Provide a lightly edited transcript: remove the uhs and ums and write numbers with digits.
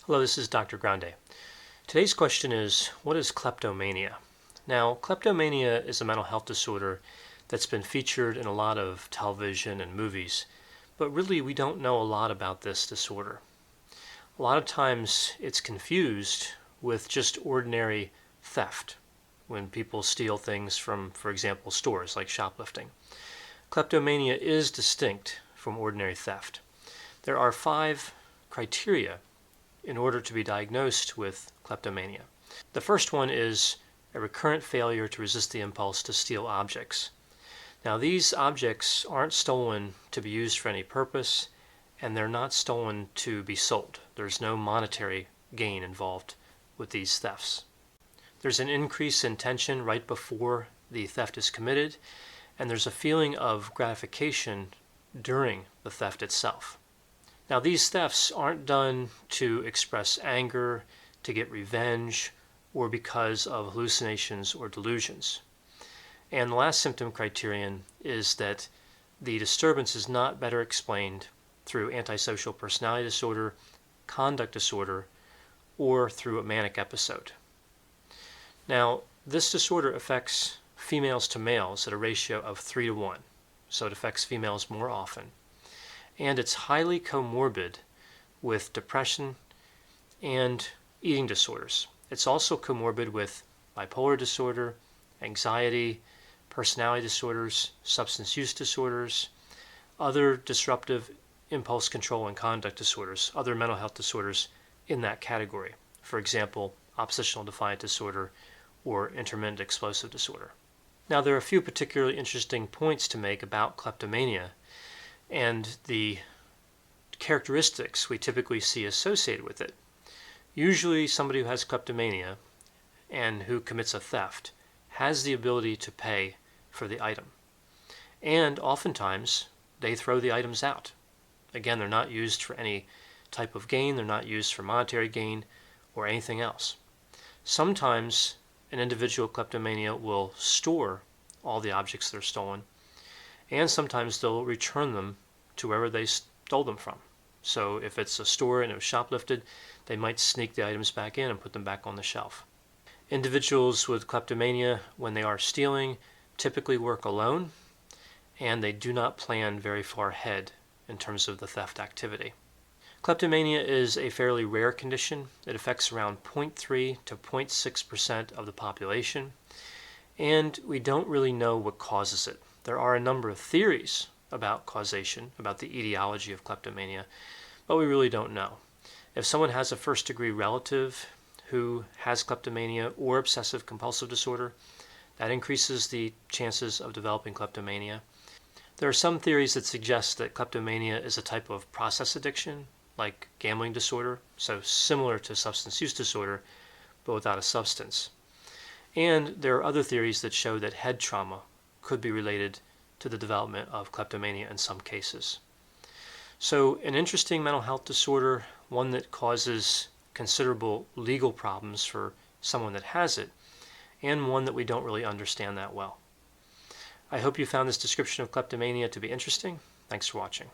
Hello, this is Dr. Grande. Today's question is, what is kleptomania? Now, kleptomania is a mental health disorder that's been featured in a lot of television and movies, but really we don't know a lot about this disorder. A lot of times it's confused with just ordinary theft, when people steal things from, for example, stores like shoplifting. Kleptomania is distinct from ordinary theft. There are 5 criteria in order to be diagnosed with kleptomania. The first one is a recurrent failure to resist the impulse to steal objects. Now, these objects aren't stolen to be used for any purpose, and they're not stolen to be sold. There's no monetary gain involved with these thefts. There's an increase in tension right before the theft is committed, and there's a feeling of gratification during the theft itself. Now, these thefts aren't done to express anger, to get revenge, or because of hallucinations or delusions. And the last symptom criterion is that the disturbance is not better explained through antisocial personality disorder, conduct disorder, or through a manic episode. Now, this disorder affects females to males at a ratio of 3 to 1, so it affects females more often. And it's highly comorbid with depression and eating disorders. It's also comorbid with bipolar disorder, anxiety, personality disorders, substance use disorders, other disruptive impulse control and conduct disorders, other mental health disorders in that category. For example, oppositional defiant disorder or intermittent explosive disorder. Now, there are a few particularly interesting points to make about kleptomania and the characteristics we typically see associated with it. Usually somebody who has kleptomania and who commits a theft has the ability to pay for the item. And oftentimes they throw the items out. Again, they're not used for any type of gain, they're not used for monetary gain or anything else. Sometimes an individual with kleptomania will store all the objects that are stolen, and sometimes they'll return them to wherever they stole them from. So if it's a store and it was shoplifted, they might sneak the items back in and put them back on the shelf. Individuals with kleptomania, when they are stealing, typically work alone, and they do not plan very far ahead in terms of the theft activity. Kleptomania is a fairly rare condition. It affects around 0.3 to 0.6% of the population, and we don't really know what causes it. There are a number of theories about causation, about the etiology of kleptomania, but we really don't know. If someone has a first-degree relative who has kleptomania or obsessive compulsive disorder, that increases the chances of developing kleptomania. There are some theories that suggest that kleptomania is a type of process addiction, like gambling disorder, so similar to substance use disorder, but without a substance. And there are other theories that show that head trauma could be related to the development of kleptomania in some cases. So an interesting mental health disorder, one that causes considerable legal problems for someone that has it, and one that we don't really understand that well. I hope you found this description of kleptomania to be interesting. Thanks for watching.